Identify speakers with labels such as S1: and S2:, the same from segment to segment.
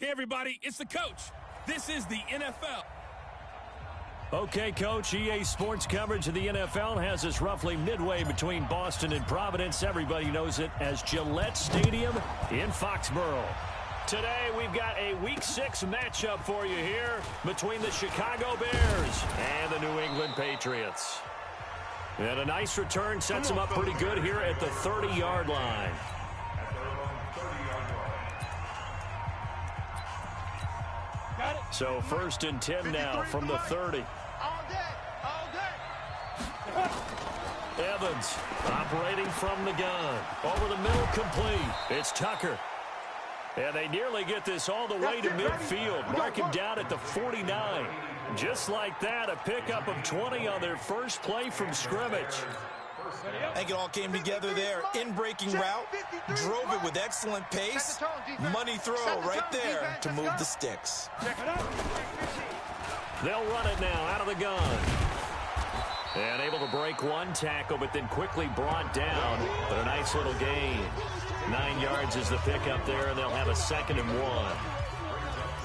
S1: Hey, everybody, it's the coach. This is the NFL.
S2: Okay, Coach, EA Sports coverage of the NFL has us roughly midway between Boston and Providence. Everybody knows it as Gillette Stadium in Foxborough. Today, we've got a Week 6 matchup for you here between the Chicago Bears and the New England Patriots. And a nice return sets them up pretty good here at the 30-yard line. So 1st and 10 now from the 30. Evans operating from the gun. Over the middle, complete. It's Tucker. And they nearly get this all the way to midfield. Mark him down at the 49. Just like that, a pickup of 20 on their first play from scrimmage.
S3: I think it all came together there. In-breaking route, drove it with excellent pace. Money throw right there to move the sticks.
S2: They'll run it now out of the gun. And able to break one tackle, but then quickly brought down. But a nice little gain. 9 yards is the pickup there, and they'll have a 2nd and 1.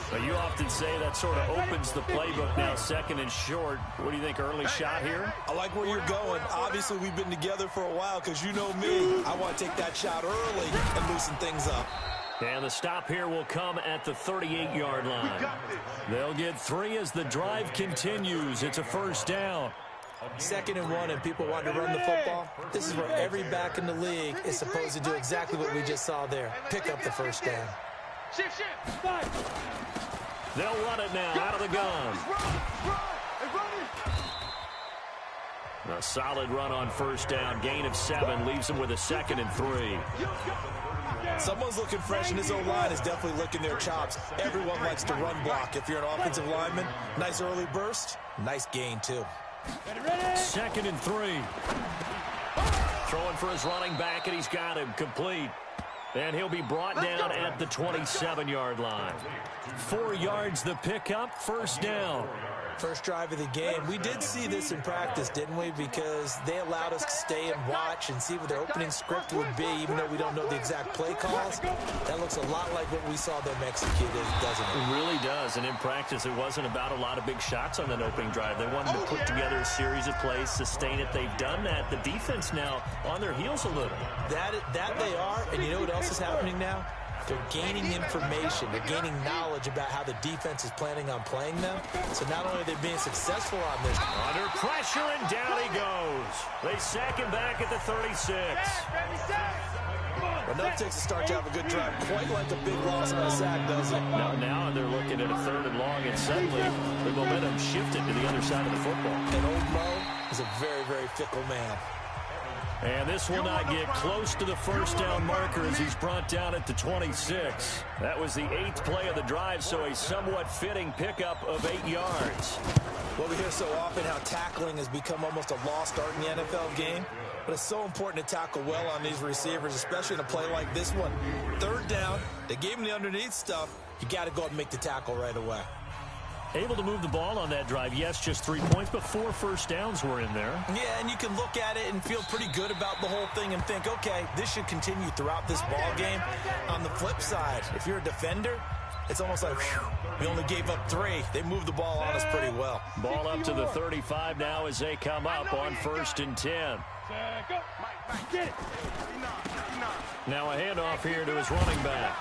S2: But you often say that sort of opens the playbook now, 2nd and short. What do you think, early shot here?
S3: I like where you're going. Obviously, we've been together for a while because you know me. I want to take that shot early and loosen things up.
S2: And the stop here will come at the 38-yard line. They'll get 3 as the drive continues. It's a 1st down.
S3: 2nd and 1, and people want to run the football. This is where every back in the league is supposed to do exactly what we just saw there. Pick up the 1st down.
S2: They'll run it now out of the gun. A solid run on 1st down. Gain of 7 leaves them with a 2nd and 3.
S3: Someone's looking fresh, and his O-line is definitely licking their chops. Everyone likes to run block. If you're an offensive lineman, nice early burst, nice gain too.
S2: 2nd and 3. Throwing for his running back, and he's got him complete. And he'll be brought down at the 27-yard line. 4 yards the pickup, 1st down.
S3: First drive of the game. We did see this in practice, didn't we? Because they allowed us to stay and watch and see what their opening script would be, even though we don't know the exact play calls. That looks a lot like what we saw them execute, doesn't it?
S2: It really does. And in practice, it wasn't about a lot of big shots on that opening drive. They wanted to put together a series of plays, sustain it. They've done that. The defense now on their heels a little.
S3: That they are. And you know what else is happening now? They're gaining information. They're gaining knowledge about how the defense is planning on playing them. So not only are they being successful on this.
S2: Under pressure, and down he goes. They sack him back at the 36.
S3: Enough takes to start to have a good drive. Quite like a big loss on a sack, doesn't it?
S2: Now they're looking at a 3rd and long, and suddenly the momentum shifted to the other side of the football.
S3: And old Mo is a very, very fickle man.
S2: And this will not get close to the 1st down marker as he's brought down at the 26. That was the 8th play of the drive, so a somewhat fitting pickup of 8 yards.
S3: Well, we hear so often how tackling has become almost a lost art in the NFL game. But it's so important to tackle well on these receivers, especially in a play like this one. 3rd down, they gave him the underneath stuff. You got to go and make the tackle right away.
S2: Able to move the ball on that drive. Yes, just 3 points, but 4 first downs were in there.
S3: Yeah, and you can look at it and feel pretty good about the whole thing and think, okay, this should continue throughout this ball game. On the flip side, if you're a defender, it's almost like, whew, we only gave up 3. They moved the ball on us pretty well.
S2: Ball up to the 35 now as they come up on 1st and 10. Now a handoff here to his running back.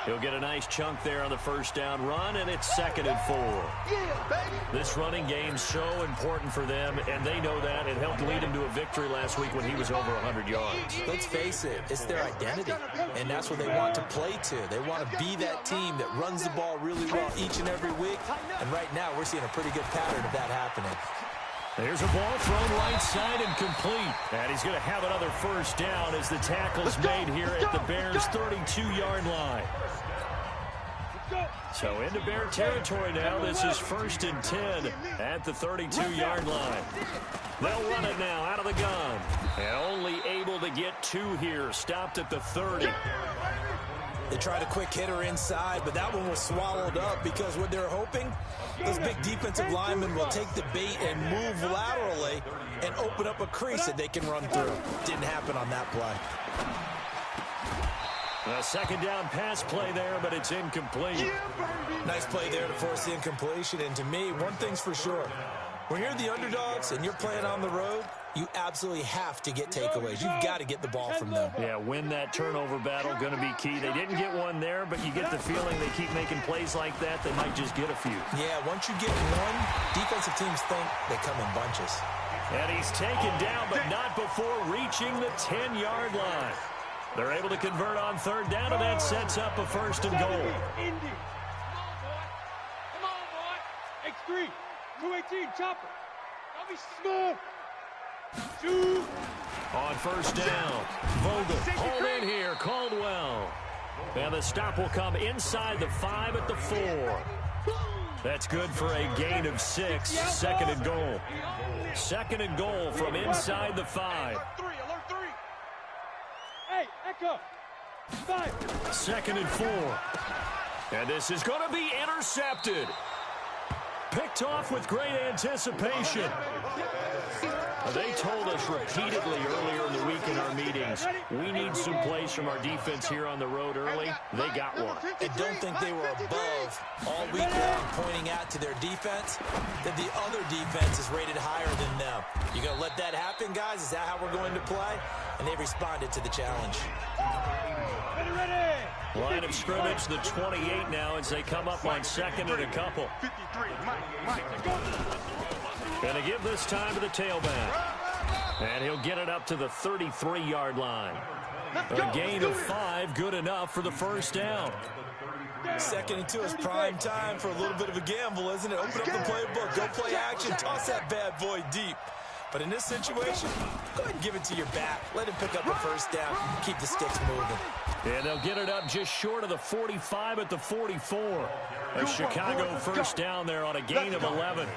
S2: He'll get a nice chunk there on the 1st down run, and it's 2nd and 4. This running game's so important for them, and they know that. It helped lead him to a victory last week when he was over 100 yards.
S3: Let's face it, it's their identity, and that's what they want to play to. They want to be that team that runs the ball really well each and every week, and right now we're seeing a pretty good pattern of that happening.
S2: There's a ball thrown right side and complete. And he's going to have another 1st down as the tackle's made here at the Bears' 32-yard line. So into Bear territory now. This is 1st and 10 at the 32-yard line. They'll run it now out of the gun. And only able to get 2 here. Stopped at the 30.
S3: They tried a quick hitter inside, but that one was swallowed up because what they're hoping, those big defensive linemen will take the bait and move laterally and open up a crease that they can run through. Didn't happen on that play.
S2: A second down pass play there, but it's incomplete.
S3: Nice play there to force the incompletion. And to me, one thing's for sure. When you're the underdogs and you're playing on the road, you absolutely have to get takeaways. You've got to get the ball from them.
S2: Yeah, win that turnover battle, going to be key. They didn't get one there, but you get the feeling they keep making plays like that, they might just get a few.
S3: Yeah, once you get one, defensive teams think they come in bunches.
S2: And he's taken down, but not before reaching the 10-yard line. They're able to convert on third down, and that sets up a first and goal.
S4: Come on, boy. X3, 218, chopper. I'll be smooth. Shoot.
S2: On first down, Vogel hauled in here, Caldwell. And the stop will come inside the 5 at the 4. That's good for a gain of 6, second and goal. Second and goal from inside the 5.
S4: Alert 3. Hey, Echo. 5.
S2: Second and 4. And this is going to be intercepted. Picked off with great anticipation. They told us repeatedly earlier in the week in our meetings, we need some plays from our defense here on the road early. They got one.
S3: I don't think they were above all week long pointing out to their defense that the other defense is rated higher than them. You going to let that happen, guys? Is that how we're going to play? And they responded to the challenge.
S4: Ready.
S2: Line of scrimmage, the 28 now as they come up on second and a couple.
S4: 53, Mike.
S2: Going to give this time to the tailback. And he'll get it up to the 33-yard line. A gain of 5, good enough for the first down.
S3: Second and 2 is prime time for a little bit of a gamble, isn't it? Open up the playbook, go play action, toss that bad boy deep. But in this situation, go ahead and give it to your back. Let him pick up a first down, keep the sticks moving.
S2: And they'll get it up just short of the 45 at the 44. A Chicago first down there on a gain of 11.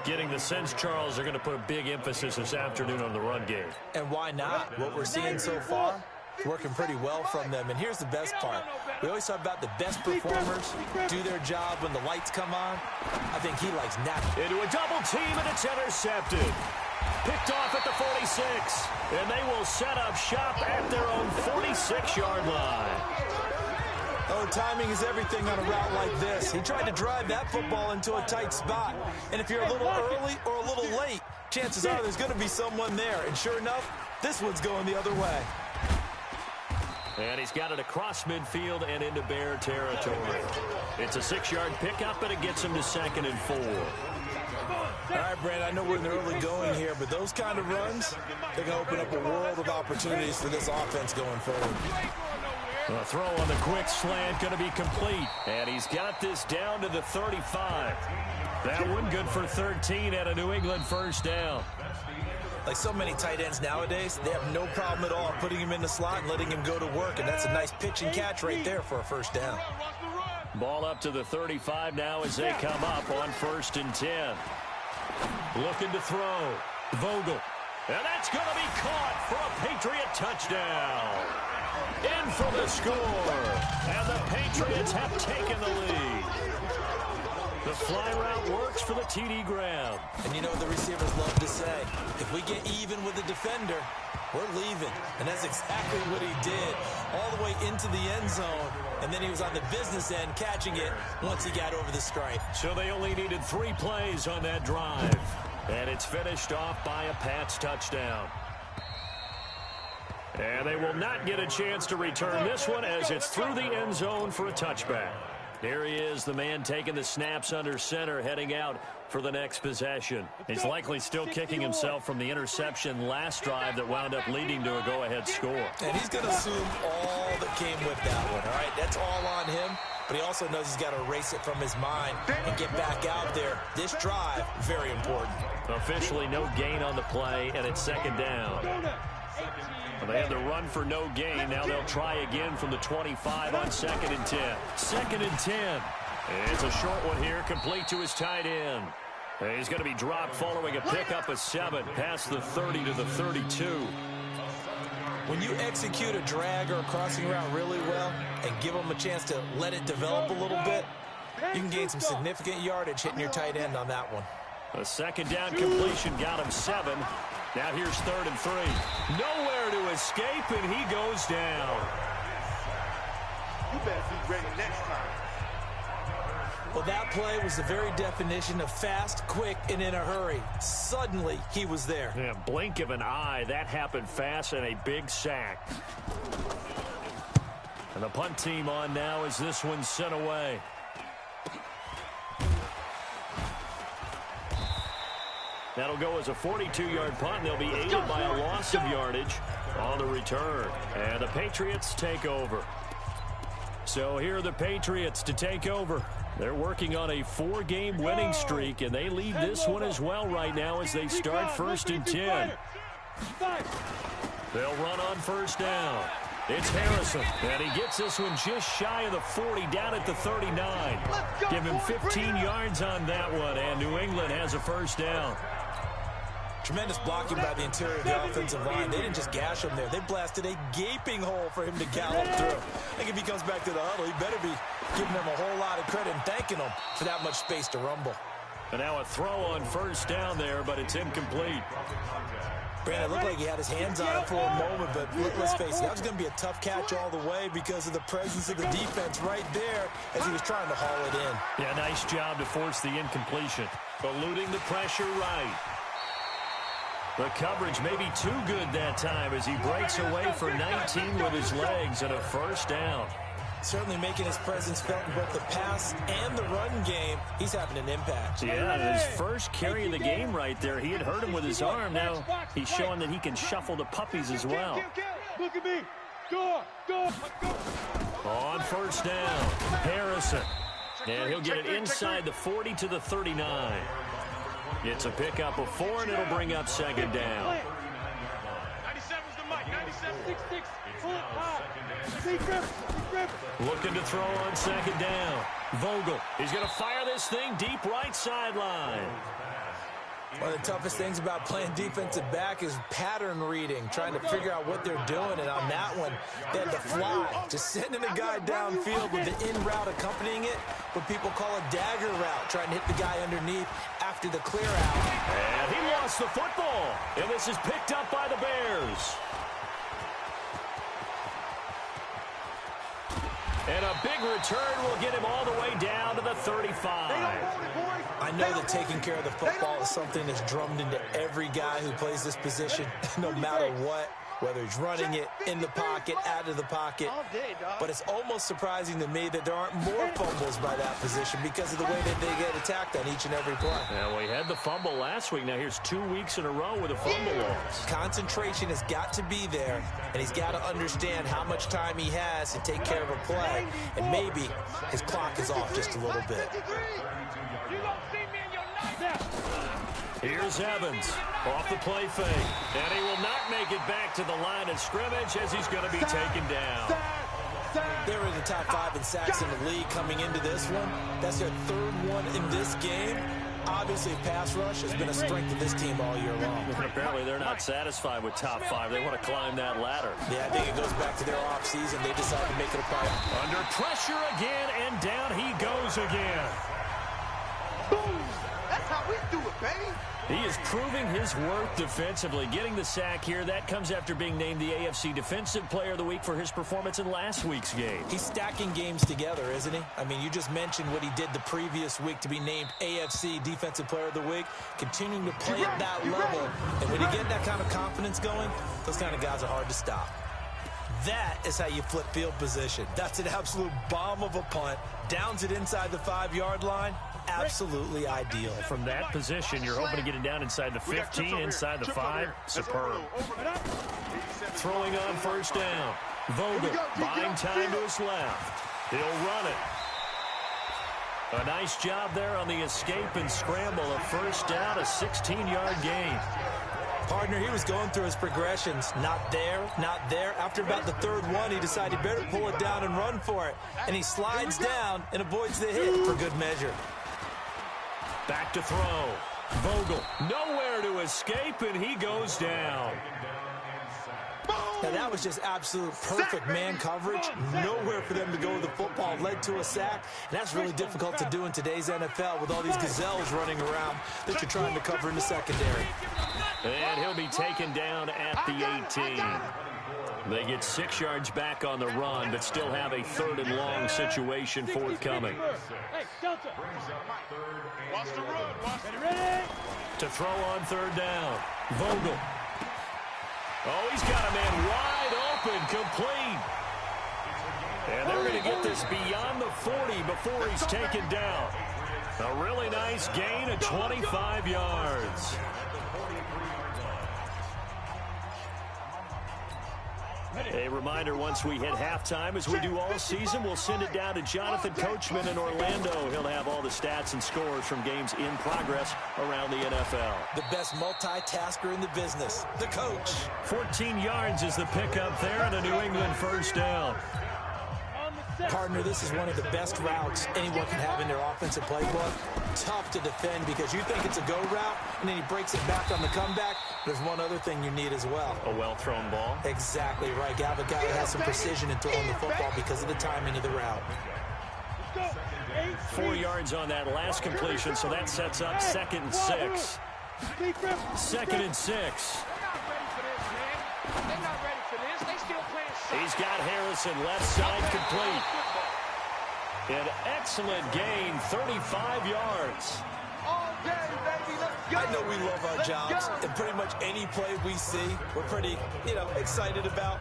S2: Getting the sense, Charles, they're going to put a big emphasis this afternoon on the run game.
S3: And why not? What we're seeing so far, working pretty well from them. And here's the best part. We always talk about the best performers do their job when the lights come on. I think he likes napping.
S2: Into a double team, and it's intercepted. Picked off at the 46. And they will set up shop at their own 46-yard line.
S3: Oh, timing is everything on a route like this. He tried to drive that football into a tight spot. And if you're a little early or a little late, chances are there's going to be someone there. And sure enough, this one's going the other way.
S2: And he's got it across midfield and into Bear territory. It's a 6-yard pickup, and it gets him to second and 4.
S3: All right, Brad, I know we're in the early going here, but those kind of runs, they're going to open up a world of opportunities for this offense going forward.
S2: A throw on the quick slant going to be complete. And he's got this down to the 35. That one good for 13 at a New England first down.
S3: Like so many tight ends nowadays, they have no problem at all putting him in the slot and letting him go to work. And that's a nice pitch and catch right there for a first down.
S2: Ball up to the 35 now as they come up on 1st and 10. Looking to throw. Vogel. And that's going to be caught for a Patriot touchdown. In for the score. And the Patriots have taken the lead. The fly route works for the TD Graham.
S3: And you know what the receivers love to say? If we get even with the defender, we're leaving. And that's exactly what he did. All the way into the end zone. And then he was on the business end catching it once he got over the stripe.
S2: So they only needed 3 plays on that drive. And it's finished off by a Pats touchdown. And they will not get a chance to return this one as it's through the end zone for a touchback. There he is, the man taking the snaps under center, heading out for the next possession. He's likely still kicking himself from the interception last drive that wound up leading to a go-ahead score.
S3: And he's going to assume all that came with that one, all right? That's all on him, but he also knows he's got to erase it from his mind and get back out there. This drive, very important.
S2: Officially no gain on the play, and it's second down. Well, they had the run for no gain. Now they'll try again from the 25 on 2nd and 10. 2nd and 10. It's a short one here, complete to his tight end. He's going to be dropped following a pickup of 7 past the 30 to the 32.
S3: When you execute a drag or a crossing route really well and give them a chance to let it develop a little bit, you can gain some significant yardage hitting your tight end on that one.
S2: A second down completion got him 7. Now here's 3rd and 3. Nowhere to escape, and he goes down.
S4: You better be ready next time.
S3: Well, that play was the very definition of fast, quick, and in a hurry. Suddenly, he was there.
S2: Yeah, blink of an eye. That happened fast and a big sack. And the punt team on now as this one's sent away. That'll go as a 42-yard punt. They'll be aided by a loss of yardage on the return. And the Patriots take over. So here are the Patriots to take over. They're working on a 4-game winning streak, and they lead this one as well right now as they start 1st and 10. They'll run on 1st down. It's Harrison, and he gets this one just shy of the 40, down at the 39. Give him 15 yards on that one, and New England has a 1st down.
S3: Tremendous blocking by the interior of the offensive line. They didn't just gash him there. They blasted a gaping hole for him to gallop through. I think if he comes back to the huddle, he better be giving them a whole lot of credit and thanking them for that much space to rumble.
S2: And now a throw on 1st down there, but it's incomplete.
S3: Brandon, it looked like he had his hands on it for a moment, but let's face it, that was going to be a tough catch all the way because of the presence of the defense right there as he was trying to haul it in.
S2: Yeah, nice job to force the incompletion. Eluding the pressure right. The coverage may be too good that time as he breaks away for 19 with his legs and a 1st down.
S3: Certainly making his presence felt in both the pass and the run game. He's having an impact.
S2: Yeah, his first carry of the game right there. He had hurt him with his arm. Now he's showing that he can shuffle the puppies as well.
S4: Look at me. Go.
S2: On 1st down, Harrison. And he'll get it inside the 40 to the 39. It's a pickup of 4, and it'll bring up 2nd down.
S4: 97's the mic. 97. 6. Pull it high.
S2: Looking to throw on 2nd down. Vogel. He's going to fire this thing deep right sideline.
S3: One of the toughest things about playing defensive back is pattern reading, trying to figure out what they're doing. And on that one, they had to fly, just sending a guy downfield with the in route accompanying it, what people call a dagger route, trying to hit the guy underneath after the clear out.
S2: And he lost the football. And this is picked up by the Bears. And a big return will get him all the way down to the 35.
S3: I know that taking care of the football is something that's drummed into every guy who plays this position, no matter what, whether he's running it, in the pocket, out of the pocket. But it's almost surprising to me that there aren't more fumbles by that position because of the way that they get attacked on each and every play.
S2: Yeah, we had the fumble last week. Now here's 2 weeks in a row with a fumble loss.
S3: Concentration has got to be there, and he's got to understand how much time he has to take care of a play, and maybe his clock is off just a little bit.
S2: Here's Evans off the play fake, and he will not make it back to the line of scrimmage as he's going to be taken down.
S3: They were in the top 5 in sacks in the league coming into this one. That's their 3rd one in this game. Obviously, pass rush has been a strength of this team all year long.
S2: Apparently, they're not satisfied with top 5. They want to climb that ladder.
S3: Yeah, I think it goes back to their offseason. They decided to make it a priority.
S2: Under pressure again, and down he goes again.
S4: Boom! That's how we do it, baby.
S2: He is proving his worth defensively, getting the sack here. That comes after being named the AFC Defensive Player of the Week for his performance in last week's game.
S3: He's stacking games together, isn't he? I mean, you just mentioned what he did the previous week to be named AFC Defensive Player of the Week, continuing to play at that level. And when you get that kind of confidence going, those kind of guys are hard to stop. That is how you flip field position. That's an absolute bomb of a punt. Downs it inside the 5-yard line. Absolutely ideal.
S2: From that position, you're hoping to get it down inside the 15, inside the 5. Superb. Throwing on 1st down. Vogel buying time to his left. He'll run it. A nice job there on the escape and scramble. A 1st down, a 16-yard gain.
S3: Partner, he was going through his progressions. Not there, not there. After about the 3rd one, he decided he better pull it down and run for it. And he slides down and avoids the hit for good measure.
S2: Back to throw. Vogel nowhere to escape, and he goes down.
S3: Now, that was just absolute perfect man coverage. Nowhere for them to go with the football. Led to a sack. And that's really difficult to do in today's NFL with all these gazelles running around that you're trying to cover in the secondary.
S2: And he'll be taken down at the 18. They get 6 yards back on the run, but still have a 3rd and long situation forthcoming.
S4: Hey, Delta.
S5: Wants to run.
S4: Ready?
S2: To throw on 3rd down. Vogel. Oh, he's got a man wide open, complete. And they're going to get this beyond the 40 before he's taken down. A really nice gain of 25 yards. A reminder, once we hit halftime, as we do all season, we'll send it down to Jonathan Coachman in Orlando. He'll have all the stats and scores from games in progress around the NFL.
S3: The best multitasker in the business, the coach.
S2: 14 yards is the pickup there, and a New England 1st down.
S3: Partner, this is one of the best routes anyone can have in their offensive playbook. Tough to defend because you think it's a go route, and then he breaks it back on the comeback. There's one other thing you need as well.
S2: A well-thrown ball.
S3: Exactly right. You have a guy that has some precision in throwing the football because of the timing of the route.
S2: 4 yards on that last completion, so that sets up 2nd and 6. 2nd and 6. He's got Harrison left side complete. An excellent gain, 35 yards.
S3: I know we love our jobs, and pretty much any play we see, we're pretty, excited about.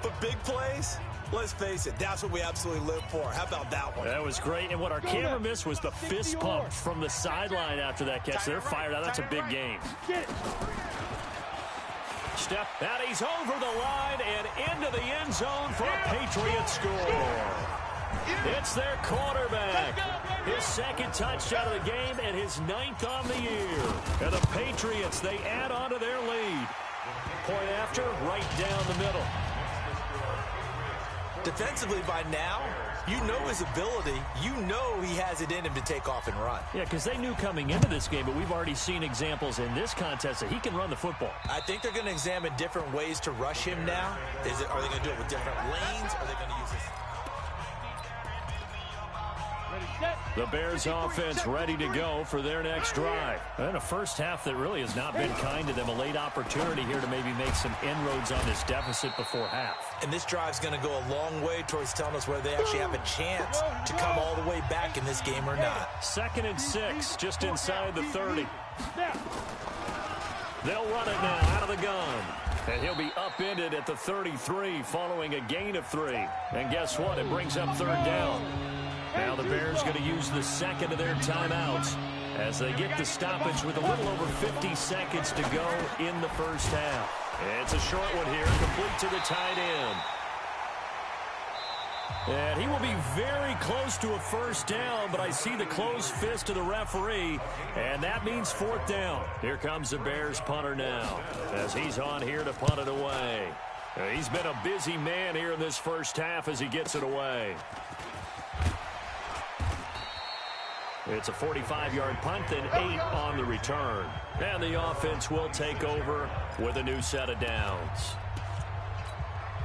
S3: But big plays, let's face it, that's what we absolutely live for. How about that one?
S2: That was great, and what our camera missed was the fist pump from the sideline after that catch. They're fired out. That's a big gain. Step, and he's over the line and into the end zone for a Patriot score. It's their quarterback. His 2nd touchdown of the game and his 9th on the year. And the Patriots, they add on to their lead. Point after, right down the middle.
S3: Defensively by now, you know his ability. You know he has it in him to take off and run.
S2: Yeah, because they knew coming into this game, but we've already seen examples in this contest that he can run the football.
S3: I think they're going to examine different ways to rush him now. Are they going to do it with different lanes? Are they going to use this?
S2: The Bears offense ready to go for their next drive. And a first half that really has not been kind to them. A late opportunity here to maybe make some inroads on this deficit before half.
S3: And this drive's going to go a long way towards telling us whether they actually have a chance to come all the way back in this game or not.
S2: 2nd and 6, just inside the 30. They'll run it now out of the gun. And he'll be upended at the 33 following a gain of 3. And guess what? It brings up 3rd down. Now the Bears going to use the 2nd of their timeouts as they get the stoppage with a little over 50 seconds to go in the first half. It's a short one here, complete to the tight end. And he will be very close to a 1st down, but I see the closed fist of the referee, and that means 4th down. Here comes the Bears punter now as he's on here to punt it away. He's been a busy man here in this first half as he gets it away. It's a 45-yard punt, then 8 on the return. And the offense will take over with a new set of downs.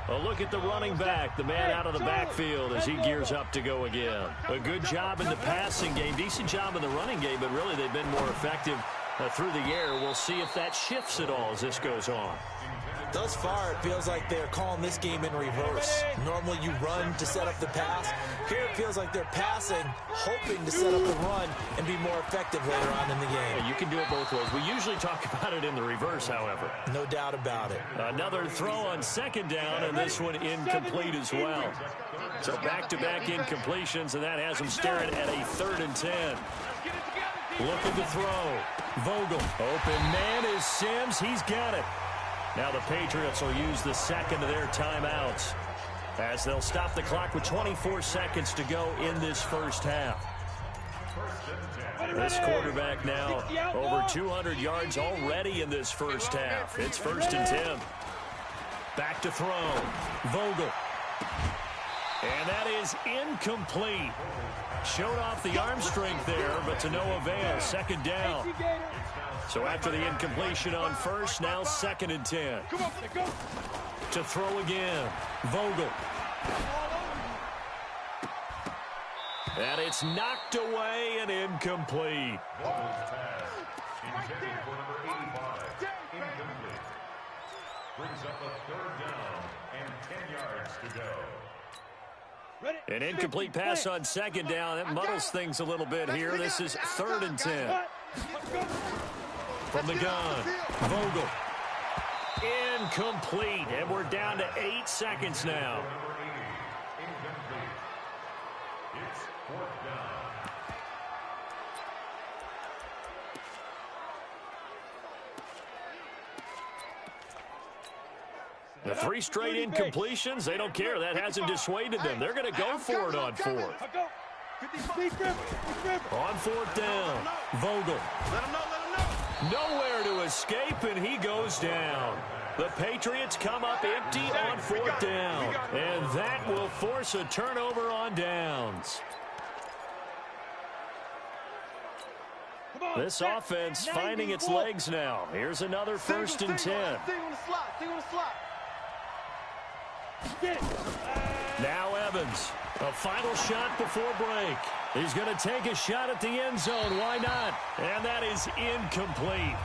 S2: A look at the running back, the man out of the backfield as he gears up to go again. A good job in the passing game, decent job in the running game, but really they've been more effective through the air. We'll see if that shifts at all as this goes on.
S3: Thus far, it feels like they're calling this game in reverse. Normally you run to set up the pass. Here it feels like they're passing, hoping to set up the run and be more effective later on in the game.
S2: Yeah, you can do it both ways. We usually talk about it in the reverse, however.
S3: No doubt about it.
S2: Another throw on 2nd down, and this one incomplete as well. So back-to-back incompletions, and that has them staring at a 3rd and 10. Looking to throw. Vogel. Open man is Sims. He's got it. Now the Patriots will use the 2nd of their timeouts as they'll stop the clock with 24 seconds to go in this first half. This quarterback now over 200 yards already in this first half. It's 1st and 10. Back to throw. Vogel. And that is incomplete. Showed off the arm strength there, but to no avail. 2nd down. So after the incompletion on 1st, now 2nd and 10. To throw again. Vogel. And it's knocked away and incomplete.
S5: Intended for number 85. Incomplete. Brings up a 3rd down
S2: An incomplete pass on second down. That muddles things a little bit here. This is 3rd and 10. From the gun, Vogel. Incomplete, and we're down to 8 seconds now. The 3 straight incompletions, they don't care. That hasn't dissuaded them. They're going to go for it on 4th. On 4th down, Vogel. Nowhere to escape, and he goes down. The Patriots come up empty on 4th down, and that will force a turnover on downs. This offense finding its legs now. Here's another 1st and 10. Now Evans, a final shot before break. He's going to take a shot at the end zone. Why not? And that is incomplete.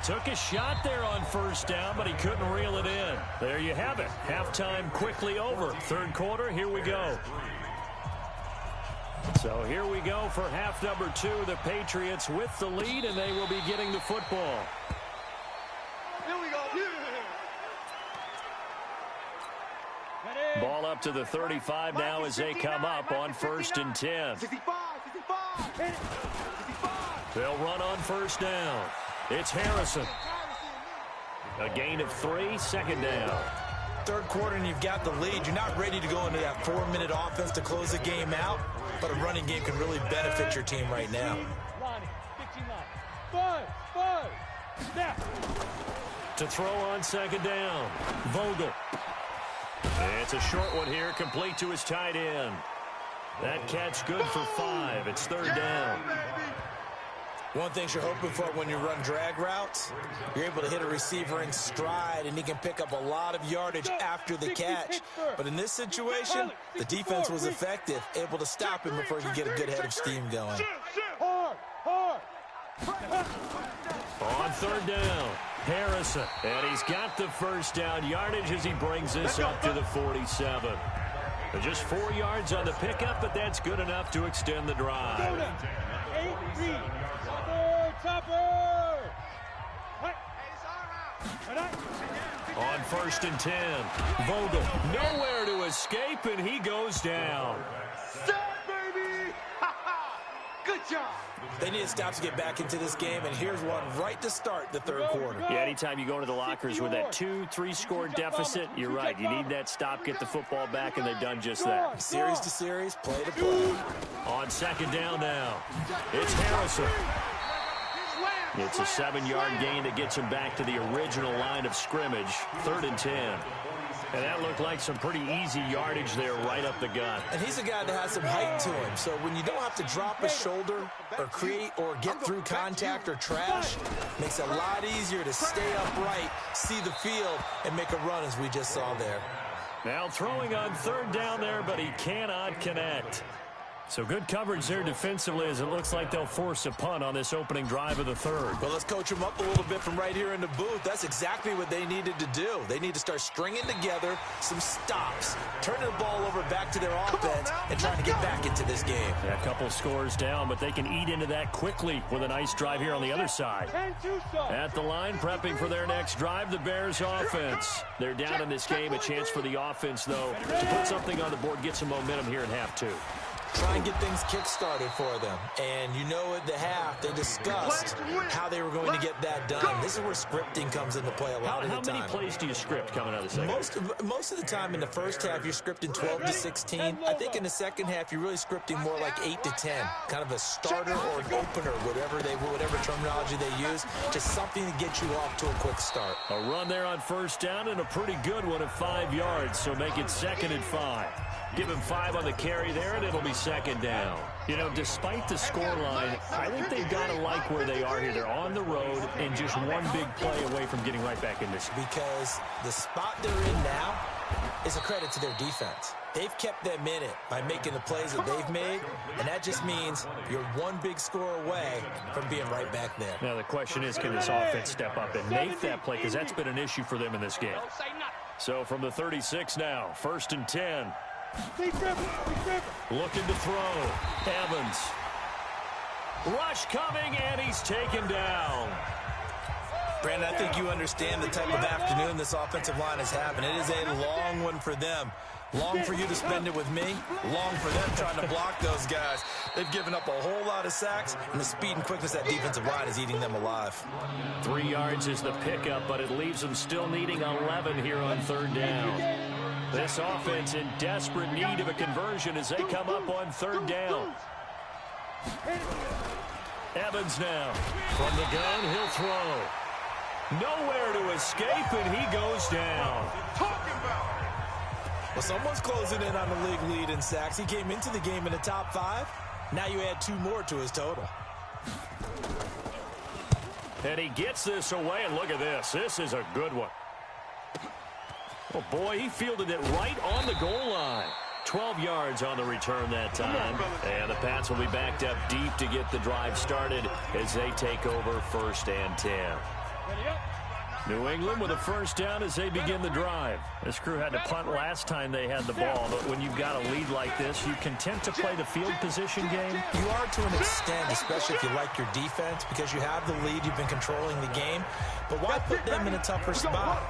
S2: Took a shot there on 1st down, but he couldn't reel it in. There you have it. Halftime quickly over. 3rd quarter, here we go. So here we go for half number 2. The Patriots with the lead, and they will be getting the football.
S4: Here we go.
S2: Ball up to the 35 now as they come up on 1st and 10. They'll run on 1st down. It's Harrison. A gain of 3, 2nd down.
S3: 3rd quarter and you've got the lead. You're not ready to go into that 4-minute offense to close the game out, but a running game can really benefit your team right now.
S2: To throw on 2nd down, Vogel. It's a short one here, complete to his tight end. That catch good for 5. It's 3rd down.
S3: One thing you're hoping for when you run drag routes, you're able to hit a receiver in stride, and he can pick up a lot of yardage after the catch. But in this situation, the defense was effective, able to stop him before he could get a good head of steam going.
S2: On 3rd down, Harrison. And he's got the 1st down yardage as he brings this up to the 47. Just 4 yards on the pickup, but that's good enough to extend the drive. On 1st and 10, Vogel nowhere to escape, and he goes down.
S4: Stop, baby! Good job.
S3: They need a stop to get back into this game, and here's one right to start the 3rd quarter.
S2: Yeah, anytime you go into the lockers with that 2-3 score deficit, you're right. You need that stop, get the football back, and they've done just that.
S3: Series to series, play to play.
S2: On 2nd down now, it's Harrison. It's a 7-yard gain that gets him back to the original line of scrimmage, 3rd and 10. And that looked like some pretty easy yardage there right up the gut.
S3: And he's a guy that has some height to him. So when you don't have to drop a shoulder or create or get through contact or trash, makes it a lot easier to stay upright, see the field, and make a run as we just saw there.
S2: Now throwing on 3rd down there, but he cannot connect. So good coverage there defensively as it looks like they'll force a punt on this opening drive of the 3rd.
S3: Well, let's coach them up a little bit from right here in the booth. That's exactly what they needed to do. They need to start stringing together some stops, turning the ball over back to their offense, and trying to get back into this game.
S2: Yeah, a couple scores down, but they can eat into that quickly with a nice drive here on the other side. At the line, prepping for their next drive, the Bears offense. They're down in this game. A chance for the offense, though, to put something on the board, get some momentum here in half 2.
S3: Try and get things kick-started for them. And you know at the half, they discussed how they were going to get that done. This is where scripting comes into play a lot of the time.
S2: How many plays do you script coming out of the second?
S3: Most of the time in the first half, you're scripting 12 to 16. I think in the second half, you're really scripting more like 8 to 10. Kind of a starter or an opener, whatever terminology they use. Just something to get you off to a quick start.
S2: A run there on 1st down and a pretty good one of 5 yards. So make it 2nd and 5. Give him 5 on the carry there, and it'll be 2nd down. You know, despite the scoreline, I think they've got to like where they are here. They're on the road and just one big play away from getting right back in this.
S3: Because the spot they're in now is a credit to their defense. They've kept them in it by making the plays that they've made, and that just means you're one big score away from being right back there.
S2: Now, the question is, can this offense step up and make that play? Because that's been an issue for them in this game. So from the 36 now, 1st and 10. Looking to throw. Evans. Rush coming, and he's taken down.
S3: Brandon, I think you understand the type of afternoon this offensive line is having. It is a long one for them. Long for you to spend it with me. Long for them trying to block those guys. They've given up a whole lot of sacks, and the speed and quickness of that defensive line is eating them alive.
S2: 3 yards is the pickup, but it leaves them still needing 11 here on 3rd down. This offense in desperate need of a conversion as they come up on 3rd down. Evans now. From the gun, he'll throw. Nowhere to escape, and he goes down.
S3: Well, someone's closing in on the league lead in sacks. He came into the game in the top 5. Now you add 2 more to his total.
S2: And he gets this away, and look at this. This is a good one. Oh, boy, he fielded it right on the goal line. 12 yards on the return that time. And the Pats will be backed up deep to get the drive started as they take over 1st and 10. New England with a 1st down as they begin the drive. This crew had to punt last time they had the ball, but when you've got a lead like this, you content to play the field position game?
S3: You are to an extent, especially if you like your defense, because you have the lead, you've been controlling the game. But why put them in a tougher spot?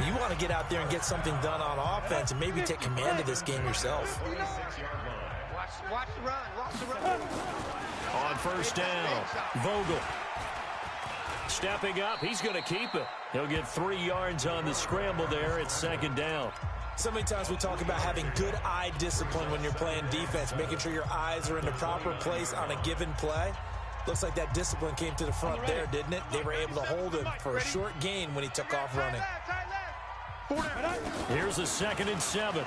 S3: You want to get out there and get something done on offense and maybe take command of this game yourself.
S5: Watch the run. Watch the run.
S2: On 1st down, Vogel. Stepping up, he's going to keep it. He'll get 3 yards on the scramble there. It's 2nd down.
S3: So many times we talk about having good eye discipline when you're playing defense, making sure your eyes are in the proper place on a given play. Looks like that discipline came to the front there, didn't it? They were able to hold him for a short gain when he took off running.
S2: Here's a 2nd and 7.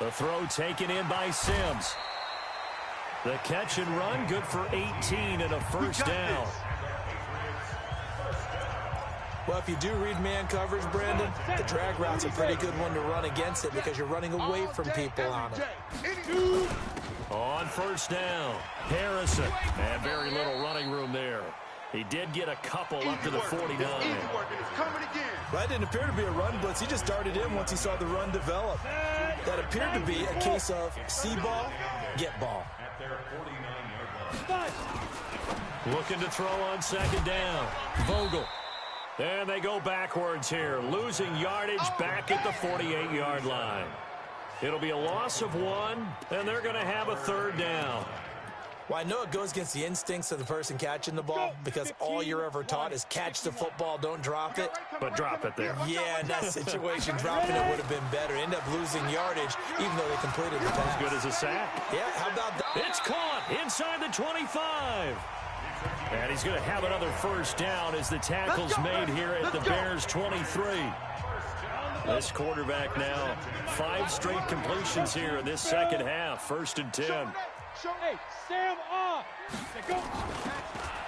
S2: The throw taken in by Sims. The catch and run, good for 18 and a 1st down.
S3: Well, if you do read man coverage, Brandon, the drag route's a pretty good one to run against it because you're running away from people on it.
S2: On 1st down, Harrison. And very little running room there. He did get a couple up to the 49.
S3: Well, that didn't appear to be a run blitz. He just darted in once he saw the run develop. That appeared to be a case of see ball, get ball.
S2: Looking to throw on 2nd down. Vogel. And they go backwards here. Losing yardage back at the 48-yard line. It'll be a loss of 1, and they're going to have a 3rd down.
S3: Well, I know it goes against the instincts of the person catching the ball because all you're ever taught is catch the football, don't drop it.
S2: But drop it there.
S3: Yeah, in that situation, dropping it would have been better. End up losing yardage, even though they completed the pass.
S2: As good as a sack.
S3: Yeah, how about that?
S2: It's caught inside the 25. And he's going to have another 1st down as the tackle's made here at the Bears' 23. This quarterback now, 5 straight completions here in this 2nd half. 1st and 10.
S4: Hey, Sam on.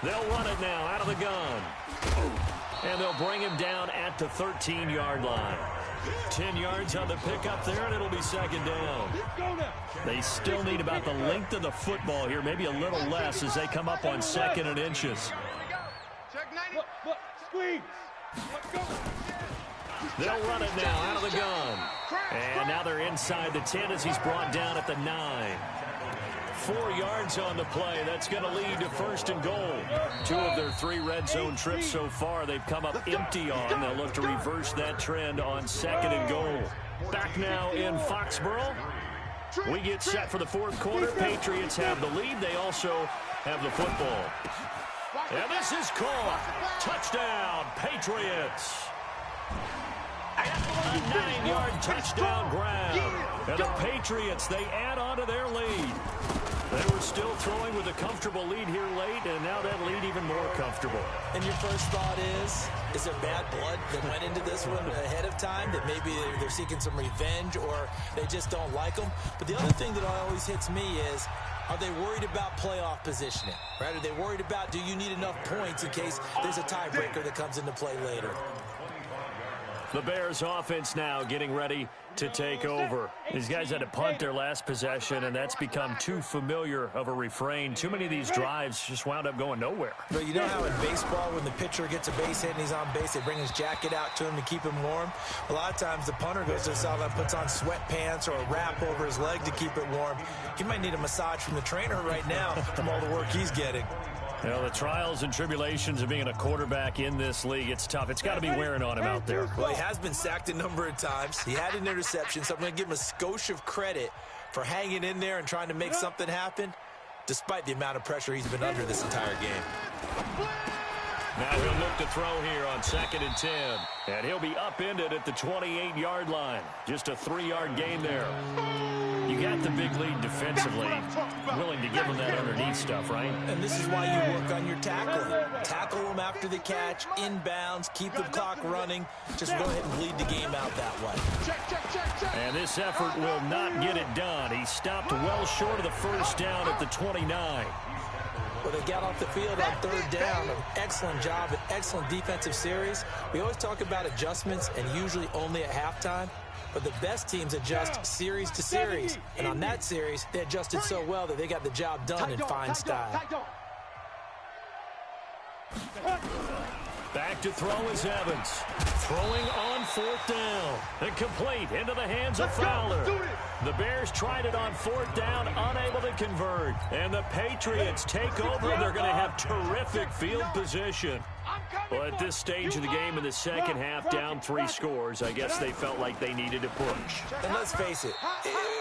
S2: They'll run it now out of the gun. And they'll bring him down at the 13-yard line. 10 yards on the pickup there, and it'll be 2nd down. They still need about the length of the football here, maybe a little less as they come up on 2nd and inches.
S4: Squeeze.
S2: They'll run it now out of the gun. And now they're inside the 10 as he's brought down at the 9. 4 yards on the play. That's going to lead to 1st and goal. 2 of their 3 red zone trips so far they've come up empty on. They'll look to reverse that trend on 2nd and goal. Back now in Foxborough. We get set for the 4th quarter. Patriots have the lead. They also have the football. And this is caught. Touchdown, Patriots. A 9-yard touchdown grab. And the Patriots, they add on to their lead. They were still throwing with a comfortable lead here late, and now that lead even more comfortable.
S3: And your first thought is there bad blood that went into this one ahead of time, that maybe they're seeking some revenge or they just don't like them? But the other thing that always hits me is, are they worried about playoff positioning? Right? Are they worried about, do you need enough points in case there's a tiebreaker that comes into play later?
S2: The Bears offense now getting ready to take over. These guys had to punt their last possession, and that's become too familiar of a refrain. Too many of these drives just wound up going nowhere.
S3: But you know how in baseball, when the pitcher gets a base hit and he's on base, they bring his jacket out to him to keep him warm? A lot of times the punter goes to the sideline, puts on sweatpants or a wrap over his leg to keep it warm. He might need a massage from the trainer right now from all the work he's getting.
S2: You know, the trials and tribulations of being a quarterback in this league, it's tough. It's got to be wearing on him out there.
S3: Well, he has been sacked a number of times. He had an interception, so I'm going to give him a skosh of credit for hanging in there and trying to make something happen, despite the amount of pressure he's been under this entire game.
S2: Now he'll look to throw here on 2nd and 10. And he'll be upended at the 28-yard line. Just a 3-yard gain there. You got the big lead defensively, willing to give them that underneath stuff, right?
S3: And this is why you work on your tackling. Tackle them after the catch, inbounds, keep the clock running. Just go ahead and bleed the game out that way.
S2: And this effort will not get it done. He stopped well short of the first down at the 29.
S3: Well, they got off the field on 3rd down. An excellent job, an excellent defensive series. We always talk about adjustments, and usually only at halftime. But the best teams adjust series to series. And on that series, they adjusted so well that they got the job done in fine style.
S2: Back to throw is Evans. Throwing on 4th down. And complete into the hands of Fowler. The Bears tried it on 4th down, unable to convert. And the Patriots take over. They're going to have terrific field position. Well, at this stage of the game in the second half, down 3 scores, I guess they felt like they needed to push.
S3: And let's face it,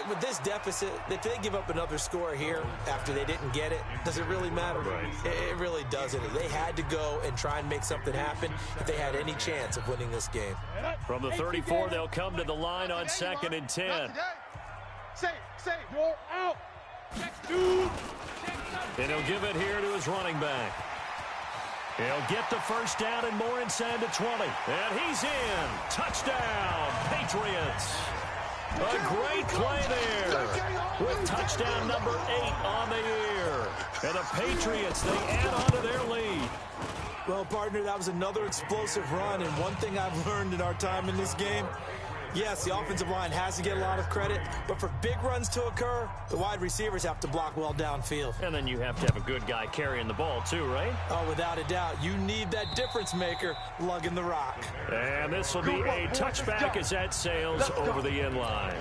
S3: with this deficit, if they give up another score here after they didn't get it, does it really matter?
S2: Right.
S3: It really doesn't. They had to go and try and make something happen if they had any chance of winning this game.
S2: From the 34, they'll come to the line on 2nd and 10.
S4: Say, you're out. Dude.
S2: And he'll give it here to his running back. He'll get the first down and more inside the 20. And he's in. Touchdown, Patriots. A great play there with touchdown number 8 on the year. And the Patriots, they add on to their lead.
S3: Well, partner, that was another explosive run. And one thing I've learned in our time in this game, yes, the offensive line has to get a lot of credit, but for big runs to occur, the wide receivers have to block well downfield.
S2: And then you have to have a good guy carrying the ball too, right?
S3: Oh, without a doubt. You need that difference maker lugging the rock.
S2: And this will be a touchback as that sails over the end line.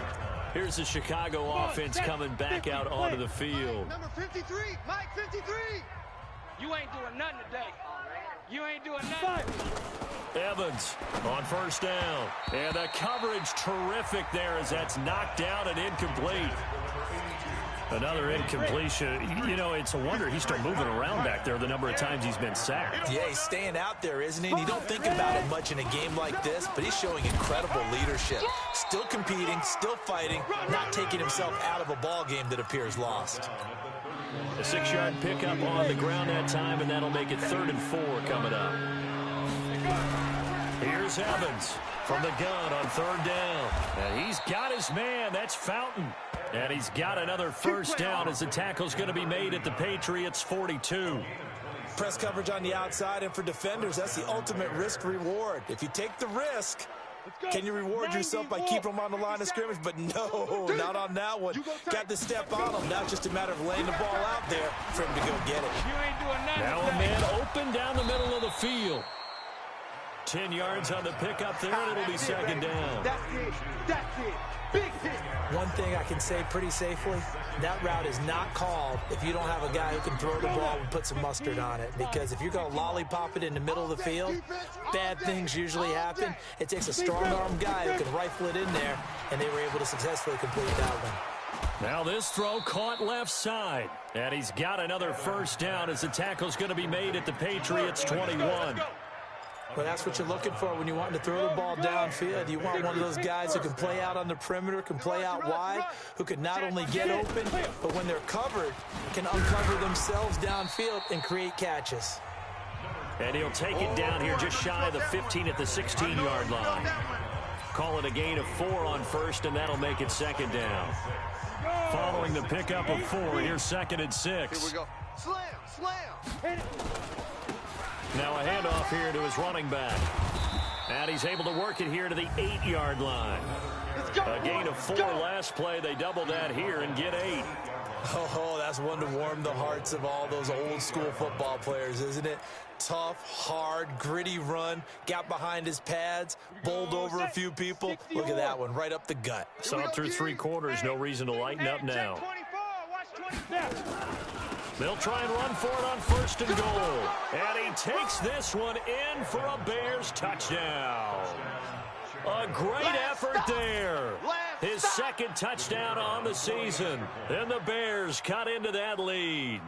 S2: Here's the Chicago offense coming back out onto the field.
S5: Number 53, Mike 53. You ain't doing nothing today. You ain't doing nothing.
S2: Evans on first down. And the coverage terrific there as that's knocked down and incomplete. Another incompletion. You know, it's a wonder he's still moving around back there the number of times he's been sacked.
S3: Yeah, he's staying out there, isn't he? And you don't think about it much in a game like this, but he's showing incredible leadership. Still competing, still fighting, not taking himself out of a ball game that appears lost.
S2: A 6-yard pickup on the ground that time, and that'll make it 3rd and 4 coming up. Here's Evans from the gun on 3rd down. And he's got his man. That's Fountain. And he's got another first down as the tackle's going to be made at the Patriots' 42.
S3: Press coverage on the outside, and for defenders, that's the ultimate risk-reward. If you take the risk, can you reward yourself by keeping them on the line of scrimmage? But no, not on that one. Got to step on them. Now it's just a matter of laying the ball out there for him to go get it.
S5: You ain't doing nothing.
S2: Now a man open down the middle of the field. 10 yards on the pickup there, and it'll be 2nd down.
S4: That's it. Big hit.
S3: One thing I can say pretty safely, that route is not called if you don't have a guy who can throw the ball and put some mustard on it. Because if you're going to lollipop it in the middle of the field, bad things usually happen. It takes a strong-arm guy who can rifle it in there, and they were able to successfully complete that one.
S2: Now this throw caught left side. And he's got another first down as the tackle's going to be made at the Patriots' 21.
S3: Well, that's what you're looking for when you want to throw the ball downfield. You want one of those guys who can play out on the perimeter, can play out wide, who can not only get open, but when they're covered, can uncover themselves downfield and create catches.
S2: And he'll take it down here just shy of the 15 at the 16-yard line. Call it a gain of 4 on first, and that'll make it 2nd down. Following the pickup of 4, here's 2nd and 6.
S5: Here we go. Slam.
S2: Now a handoff here to his running back. And he's able to work it here to the 8-yard line. A gain of 4 last play. They double that here and get 8.
S3: Oh, that's one to warm the hearts of all those old-school football players, isn't it? Tough, hard, gritty run. Got behind his pads, bowled over a few people. Look at that one, right up the gut.
S2: Saw through 3 quarters. No reason to lighten up now. They'll try and run for it on 1st and goal. And he takes this one in for a Bears touchdown. A great effort there. His 2nd touchdown on the season. And the Bears cut into that lead.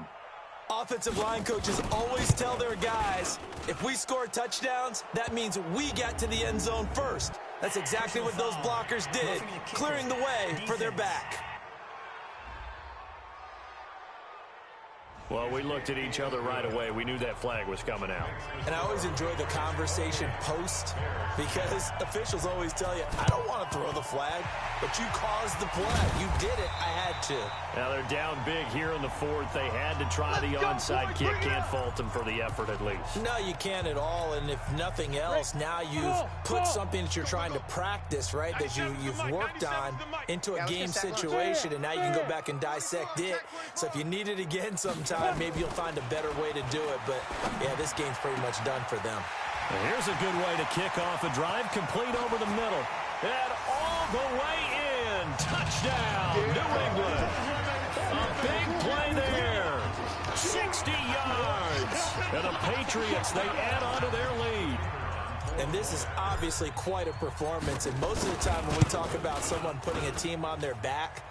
S3: Offensive line coaches always tell their guys, if we score touchdowns, that means we get to the end zone first. That's exactly what those blockers did, clearing the way for their back.
S2: Well, we looked at each other right away. We knew that flag was coming out.
S3: And I always enjoy the conversation post because officials always tell you, I don't want to throw the flag, but you caused the play. You did it. I had to.
S2: Now they're down big here in the 4th. They had to try the onside kick. Can't fault them for the effort at least.
S3: No, you can't at all. And if nothing else, now you've put something that you're trying to practice, right, that you've worked on into a game situation, and now you can go back and dissect it. So if you need it again sometime, maybe you'll find a better way to do it. But, yeah, this game's pretty much done for them.
S2: And here's a good way to kick off a drive, complete over the middle. And all the way in. Touchdown, New England. A big play there. 60 yards. And the Patriots, they add on to their lead.
S3: And this is obviously quite a performance. And most of the time when we talk about someone putting a team on their back,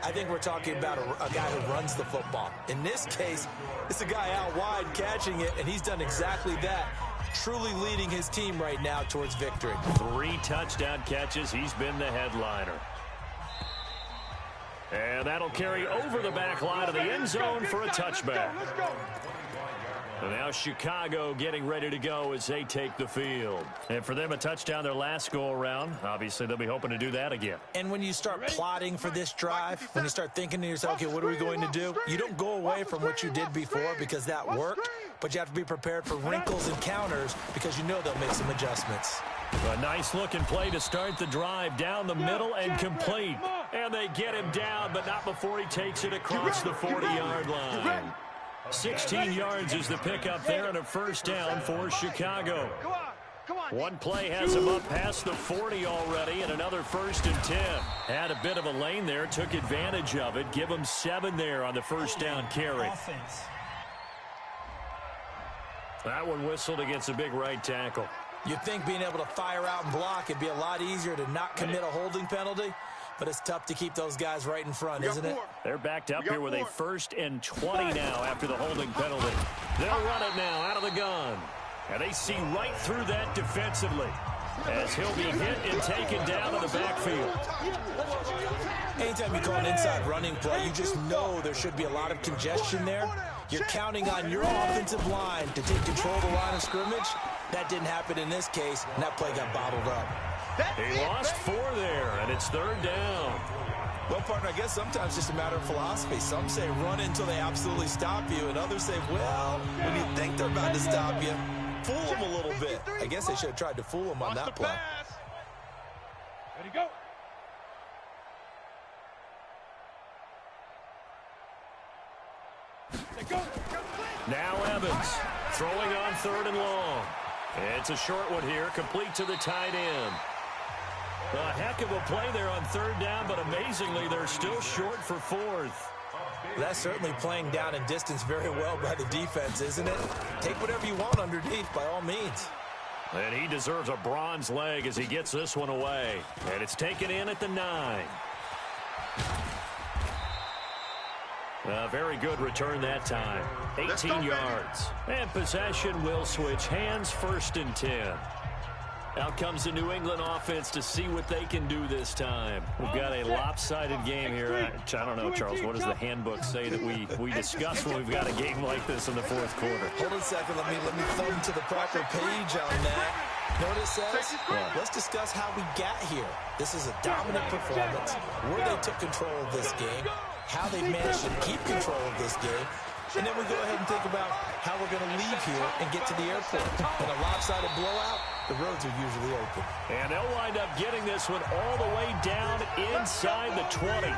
S3: I think we're talking about a guy who runs the football. In this case, it's a guy out wide catching it, and he's done exactly that, truly leading his team right now towards victory.
S2: 3 touchdown catches. He's been the headliner. And that'll carry over the back line of the end zone for a touchback. And now Chicago getting ready to go as they take the field. And for them, a touchdown their last go-around. Obviously, they'll be hoping to do that again.
S3: And when you start plotting for this drive, when you start thinking to yourself, okay, what are we going to do? You don't go away from what you did before because that worked, but you have to be prepared for wrinkles and counters because you know they'll make some adjustments.
S2: A nice-looking play to start the drive down the middle and complete. And they get him down, but not before he takes it across the 40-yard line. 16 yards is the pickup there and a 1st down for Chicago. One play has him up past the 40 already and another 1st and 10. Had a bit of a lane there, took advantage of it. Give him 7 there on the 1st down carry. That one whistled against a big right tackle.
S3: You'd think being able to fire out and block it'd be a lot easier to not commit a holding penalty. But it's tough to keep those guys right in front, isn't it?
S2: They're backed up here with a 1st and 20 now after the holding penalty. They'll run it now out of the gun. And they see right through that defensively as he'll be hit and taken down in the backfield.
S3: Anytime you call an inside running play, you just know there should be a lot of congestion there. You're counting on your offensive line to take control of the line of scrimmage. That didn't happen in this case, and that play got bottled up.
S2: He lost 4 there, and it's 3rd down.
S3: Well, partner, I guess sometimes it's just a matter of philosophy. Some say run until they absolutely stop you, and others say, well, when you think they're about to stop you, fool them a little bit. I guess they should have tried to fool them on that play.
S4: Ready, go.
S2: Now Evans throwing on 3rd and long. It's a short one here, complete to the tight end. A heck of a play there on 3rd down, but amazingly, they're still short for 4th.
S3: That's certainly playing down in distance very well by the defense, isn't it? Take whatever you want underneath, by all means.
S2: And he deserves a bronze leg as he gets this one away. And it's taken in at the 9. A very good return that time. 18 yards. And possession will switch hands, 1st and 10. Out comes the New England offense to see what they can do this time. We've got a lopsided game here. I don't know, Charles, what does the handbook say that we discuss when we've got a game like this in the 4th quarter?
S3: Hold on a second. Let me thumb to the proper page on that. Know what it says? Let's discuss how we got here. This is a dominant performance, where they took control of this game, how they managed to keep control of this game, and then we go ahead and think about how we're going to leave here and get to the airport. In a lopsided blowout, the roads are usually open.
S2: And they'll wind up getting this one all the way down inside the 20.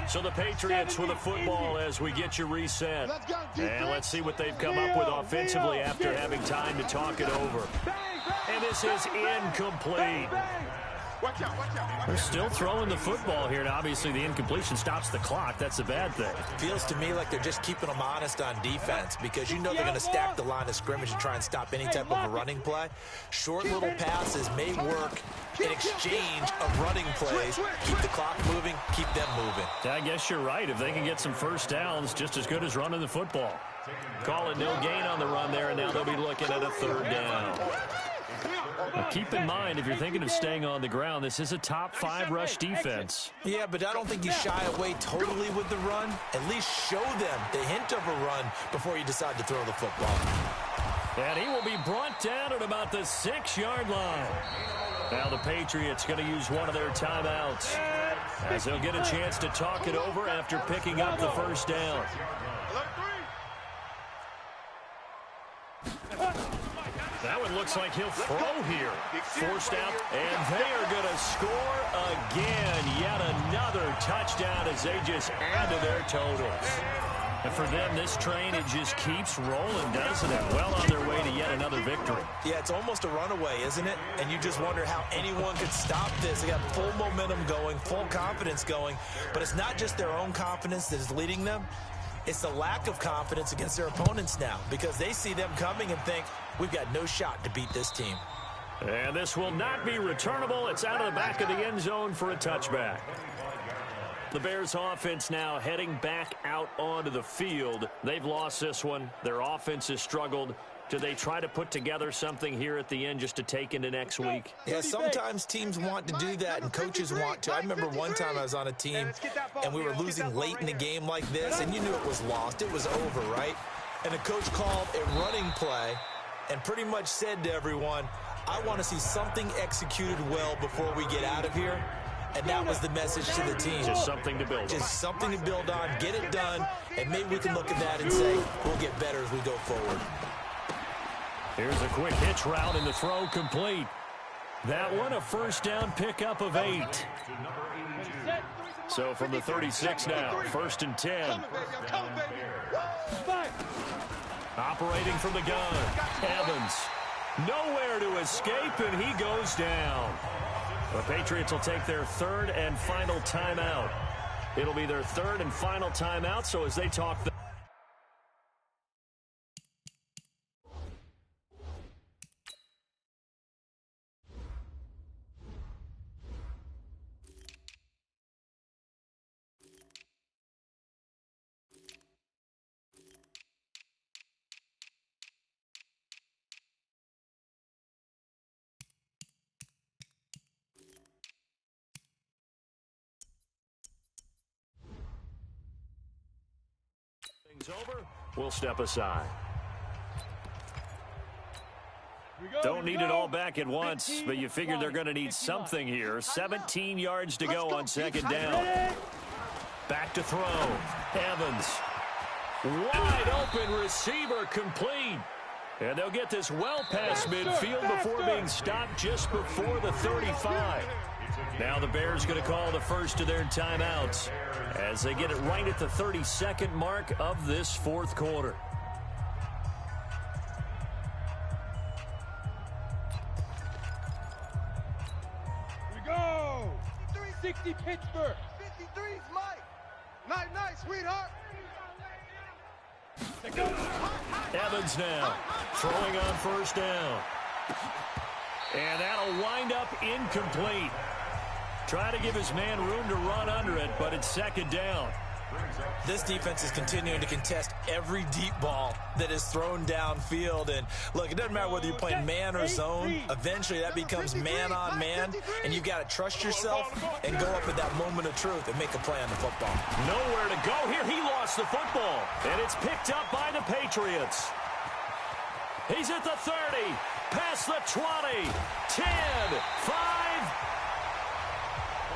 S2: So the Patriots with the football as we get you reset. And let's see what they've come up with offensively after having time to talk it over. And this is incomplete. They're still throwing the football here, and obviously the incompletion stops the clock. That's a bad thing.
S3: Feels to me like they're just keeping them honest on defense because you know they're going to stack the line of scrimmage and try and stop any type of a running play. Short little passes may work in exchange of running plays. Keep the clock moving, keep them moving.
S2: I guess you're right. If they can get some first downs, just as good as running the football. Call it no gain on the run there, and now they'll be looking at a third down. Now keep in mind, if you're thinking of staying on the ground, this is a top 5 rush defense.
S3: Yeah, but I don't think you shy away totally with the run. At least show them the hint of a run before you decide to throw the football.
S2: And he will be brought down at about the 6-yard line. Now the Patriots going to use one of their timeouts as they'll get a chance to talk it over after picking up the first down. That one looks like he'll throw here. Forced out, and they are going to score again. Yet another touchdown as they just add to their totals. And for them, this train, it just keeps rolling, doesn't it? Well on their way to yet another victory.
S3: Yeah, it's almost a runaway, isn't it? And you just wonder how anyone could stop this. They got full momentum going, full confidence going. But it's not just their own confidence that is leading them. It's the lack of confidence against their opponents now because they see them coming and think, we've got no shot to beat this team.
S2: And this will not be returnable. It's out of the back of the end zone for a touchback. The Bears offense now heading back out onto the field. They've lost this one. Their offense has struggled. Do they try to put together something here at the end just to take into next week?
S3: Yeah, sometimes teams want to do that and coaches want to. I remember one time I was on a team and we were losing late in the game like this and you knew it was lost. It was over, right? And the coach called a running play and pretty much said to everyone, I want to see something executed well before we get out of here. And that was the message to the team.
S2: Just something to build on.
S3: Just something to build on, get it done, and maybe we can look at that and say, we'll get better as we go forward.
S2: Here's a quick hitch route and the throw complete. That one a first down pickup of 8. So from the 36 now, 1st and 10. Operating from the gun, Evans. Nowhere to escape, and he goes down. The Patriots will take their 3rd and final timeout. It'll be their 3rd and final timeout, so as they talk over, we'll step aside. Don't need it all back at once, but you figure they're going to need something here. 17 yards to go on 2nd down. Back to throw. Evans. Wide open receiver complete. And they'll get this well past midfield before being stopped just before the 35. Now the Bears going to call the first of their timeouts as they get it right at the 32nd mark of this 4th quarter.
S4: Here we go! 60 Pittsburgh!
S5: 53's Mike! Night, sweetheart!
S2: Evans now throwing on 1st down. And that'll wind up incomplete. Try to give his man room to run under it, but it's 2nd down.
S3: This defense is continuing to contest every deep ball that is thrown downfield. And look, it doesn't matter whether you're playing man or zone. Eventually that becomes man on man, and you've got to trust yourself and go up at that moment of truth and make a play on the football.
S2: Nowhere to go here. He lost the football, and it's picked up by the Patriots. He's at the 30, past the 20, 10, 5.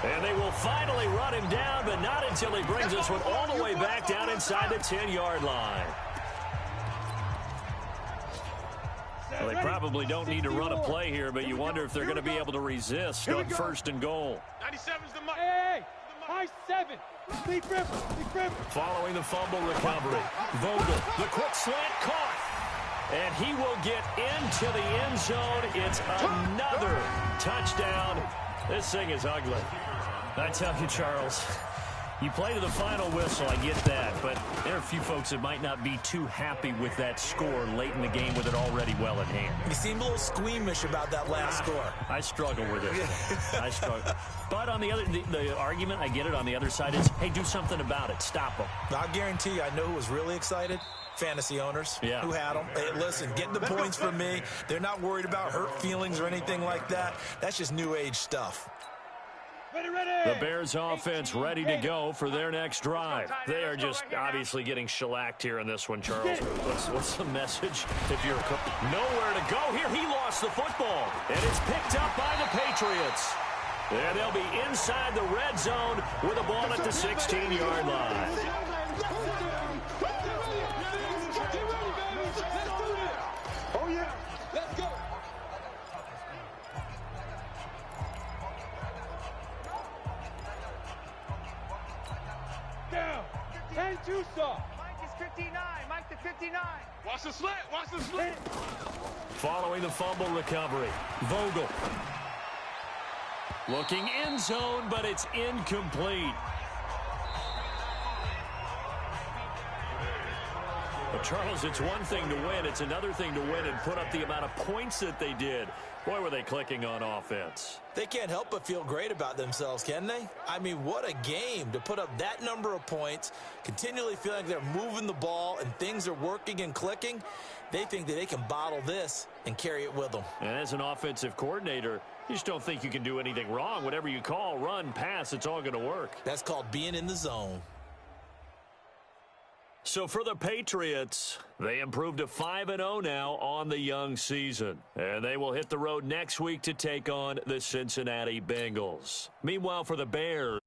S2: And they will finally run him down, but not until he brings this one all the way back down inside the 10-yard line. Well, they probably don't need to run a play here, but you wonder if they're going to be able to resist on 1st and goal.
S4: 97's the mark. Hey, high 7. Big Ripper.
S2: Following the fumble recovery, Vogel, the quick slant caught. And he will get into the end zone. It's another touchdown. This thing is ugly. I tell you, Charles, you play to the final whistle, I get that, but there are a few folks that might not be too happy with that score late in the game with it already well in hand.
S3: You seem a little squeamish about that last score.
S2: I struggle with it. I struggle. But on the other, the argument, I get it, on the other side is, hey, do something about it. Stop them.
S3: I guarantee you, I know who was really excited. Fantasy owners who had them. Hey, listen, getting the points from me. They're not worried about hurt feelings or anything like that. That's just new age stuff.
S2: The Bears offense ready to go for their next drive. They are just obviously getting shellacked here in this one, Charles. What's the message? If you're nowhere to go here, he lost the football. And it's picked up by the Patriots. And they'll be inside the red zone with a ball at the 16-yard line.
S4: Oh, yeah. Let's go. Down. 10 too soft.
S5: Mike is 59. Mike to 59.
S4: Watch the slant. Watch the slant.
S2: Following the fumble recovery, Vogel. Looking end zone, but it's incomplete. But Charles, it's one thing to win. It's another thing to win and put up the amount of points that they did. Boy, were they clicking on offense.
S3: They can't help but feel great about themselves, can they? I mean, what a game to put up that number of points, continually feeling like they're moving the ball and things are working and clicking. They think that they can bottle this and carry it with them.
S2: And as an offensive coordinator, you just don't think you can do anything wrong. Whatever you call, run, pass, it's all going to work.
S3: That's called being in the zone.
S2: So for the Patriots, they improved to 5-0 now on the young season. And they will hit the road next week to take on the Cincinnati Bengals. Meanwhile, for the Bears,